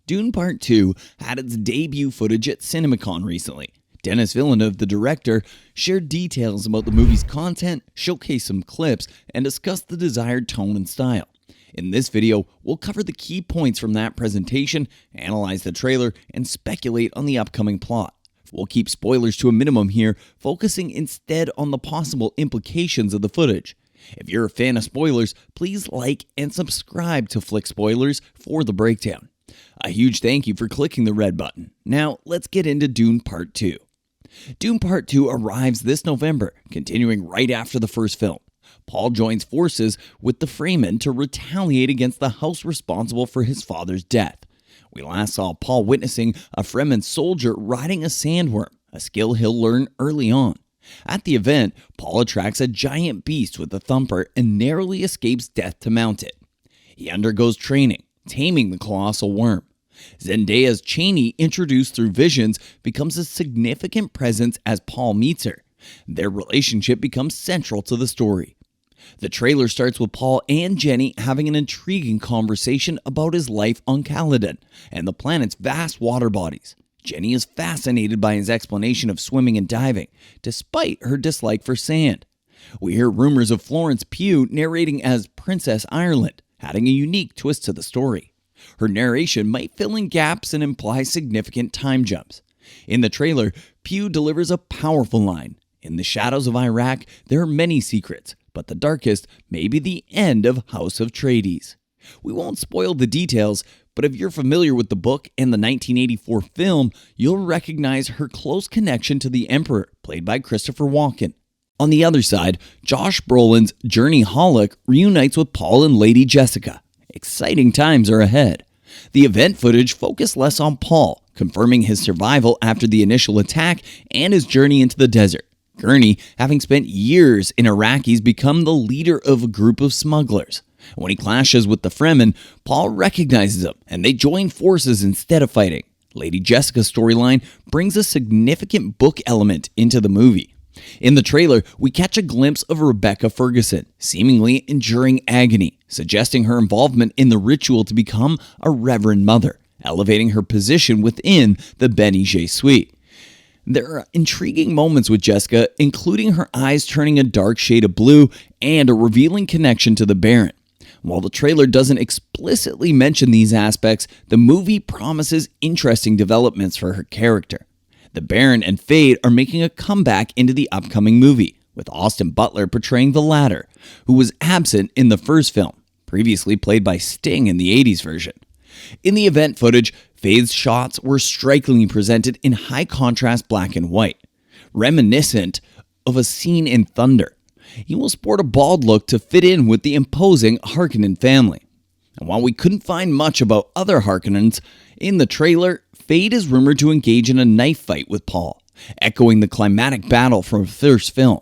Dune Part 2 had its debut footage at CinemaCon recently. Denis Villeneuve, the director, shared details about the movie's content, showcased some clips, and discussed the desired tone and style. In this video, we'll cover the key points from that presentation, analyze the trailer, and speculate on the upcoming plot. We'll keep spoilers to a minimum here, focusing instead on the possible implications of the footage. If you're a fan of spoilers, please like and subscribe to Flick Spoilers for the breakdown. A huge thank you for clicking the red button. Now, let's get into Dune Part 2. Dune Part 2 arrives this November, continuing right after the first film. Paul joins forces with the Fremen to retaliate against the house responsible for his father's death. We last saw Paul witnessing a Fremen soldier riding a sandworm, a skill he'll learn early on. At the event, Paul attracts a giant beast with a thumper and narrowly escapes death to mount it. He undergoes training, taming the colossal worm. Zendaya's Cheney, introduced through visions, becomes a significant presence as Paul meets her. Their relationship becomes central to the story. The trailer starts with Paul and Jenny having an intriguing conversation about his life on Caladan and the planet's vast water bodies. Jenny is fascinated by his explanation of swimming and diving, despite her dislike for sand. We hear rumors of Florence Pew narrating as Princess Ireland, adding a unique twist to the story. Her narration might fill in gaps and imply significant time jumps. In the trailer, Pew delivers a powerful line. In the shadows of Iraq, there are many secrets, but the darkest may be the end of House of Tradies. We won't spoil the details, but if you're familiar with the book and the 1984 film, you'll recognize her close connection to the Emperor, played by Christopher Walken. On the other side, Josh Brolin's Journey Hallock reunites with Paul and Lady Jessica. Exciting times are ahead. The event footage focused less on Paul, confirming his survival after the initial attack and his journey into the desert. Gurney, having spent years in Iraqis, become the leader of a group of smugglers. When he clashes with the Fremen, Paul recognizes him, and they join forces instead of fighting. Lady Jessica's storyline brings a significant book element into the movie. In the trailer, we catch a glimpse of Rebecca Ferguson, seemingly enduring agony, suggesting her involvement in the ritual to become a Reverend Mother, elevating her position within the Bene Gesserit. There are intriguing moments with Jessica, including her eyes turning a dark shade of blue and a revealing connection to the Baron. While the trailer doesn't explicitly mention these aspects, the movie promises interesting developments for her character. The Baron and Fade are making a comeback into the upcoming movie, with Austin Butler portraying the latter, who was absent in the first film, previously played by Sting in the 80s version. In the event footage, Fade's shots were strikingly presented in high-contrast black and white, reminiscent of a scene in Thunder. He will sport a bald look to fit in with the imposing Harkonnen family. And while we couldn't find much about other Harkonnens, in the trailer, Fade is rumored to engage in a knife fight with Paul, echoing the climatic battle from the first film.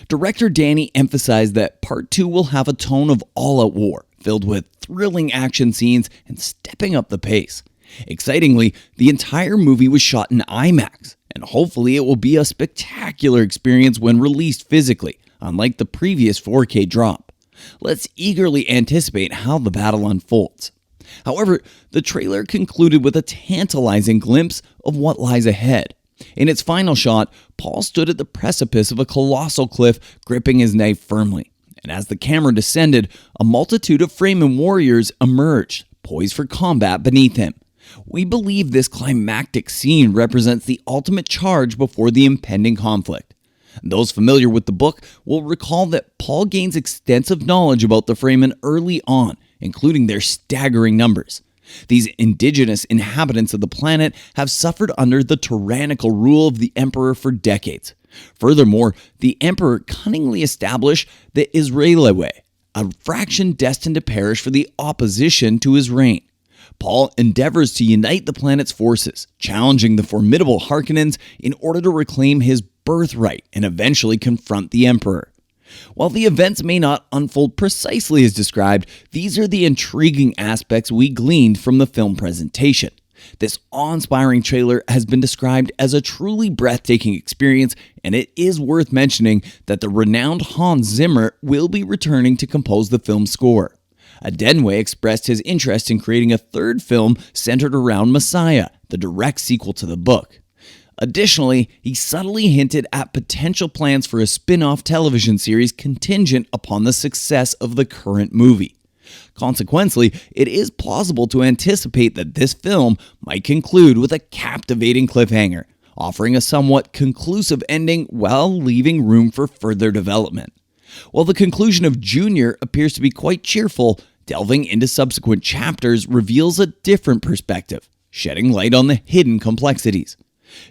Director Danny emphasized that Part 2 will have a tone of all-out war, filled with thrilling action scenes and stepping up the pace. Excitingly, the entire movie was shot in IMAX, and hopefully it will be a spectacular experience when released physically, unlike the previous 4K drop. Let's eagerly anticipate how the battle unfolds. However, the trailer concluded with a tantalizing glimpse of what lies ahead. In its final shot, Paul stood at the precipice of a colossal cliff, gripping his knife firmly. And as the camera descended, a multitude of Fremen warriors emerged, poised for combat beneath him. We believe this climactic scene represents the ultimate charge before the impending conflict. Those familiar with the book will recall that Paul gains extensive knowledge about the Fremen early on, including their staggering numbers. These indigenous inhabitants of the planet have suffered under the tyrannical rule of the Emperor for decades. Furthermore, the Emperor cunningly established the Israeli way, a fraction destined to perish for the opposition to his reign. Paul endeavors to unite the planet's forces, challenging the formidable Harkonnens in order to reclaim his birthright and eventually confront the Emperor. While the events may not unfold precisely as described, these are the intriguing aspects we gleaned from the film presentation. This awe-inspiring trailer has been described as a truly breathtaking experience, and it is worth mentioning that the renowned Hans Zimmer will be returning to compose the film's score. Adenwe expressed his interest in creating a third film centered around Messiah, the direct sequel to the book. Additionally, he subtly hinted at potential plans for a spin-off television series contingent upon the success of the current movie. Consequently, it is plausible to anticipate that this film might conclude with a captivating cliffhanger, offering a somewhat conclusive ending while leaving room for further development. While the conclusion of Junior appears to be quite cheerful, delving into subsequent chapters reveals a different perspective, shedding light on the hidden complexities.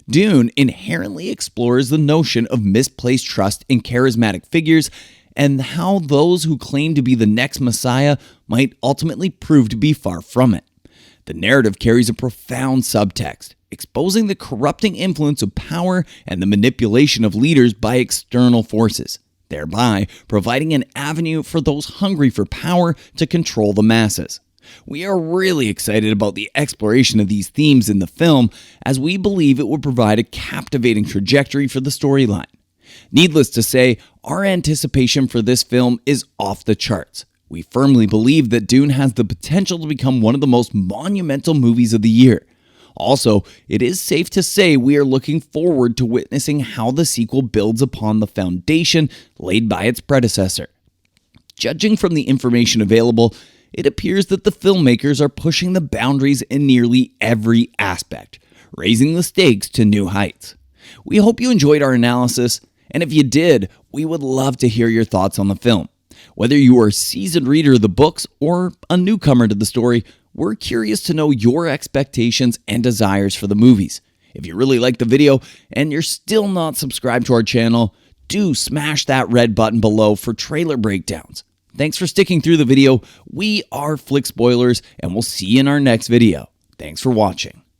Dune inherently explores the notion of misplaced trust in charismatic figures and how those who claim to be the next Messiah might ultimately prove to be far from it. The narrative carries a profound subtext, exposing the corrupting influence of power and the manipulation of leaders by external forces, thereby providing an avenue for those hungry for power to control the masses. We are really excited about the exploration of these themes in the film, as we believe it will provide a captivating trajectory for the storyline. Needless to say, our anticipation for this film is off the charts. We firmly believe that Dune has the potential to become one of the most monumental movies of the year. Also, it is safe to say we are looking forward to witnessing how the sequel builds upon the foundation laid by its predecessor. Judging from the information available, it appears that the filmmakers are pushing the boundaries in nearly every aspect, raising the stakes to new heights. We hope you enjoyed our analysis, and if you did, we would love to hear your thoughts on the film. Whether you are a seasoned reader of the books or a newcomer to the story, we're curious to know your expectations and desires for the movies. If you really like the video and you're still not subscribed to our channel, do smash that red button below for trailer breakdowns. Thanks for sticking through the video. We are Flick Spoilers, and we'll see you in our next video. Thanks for watching.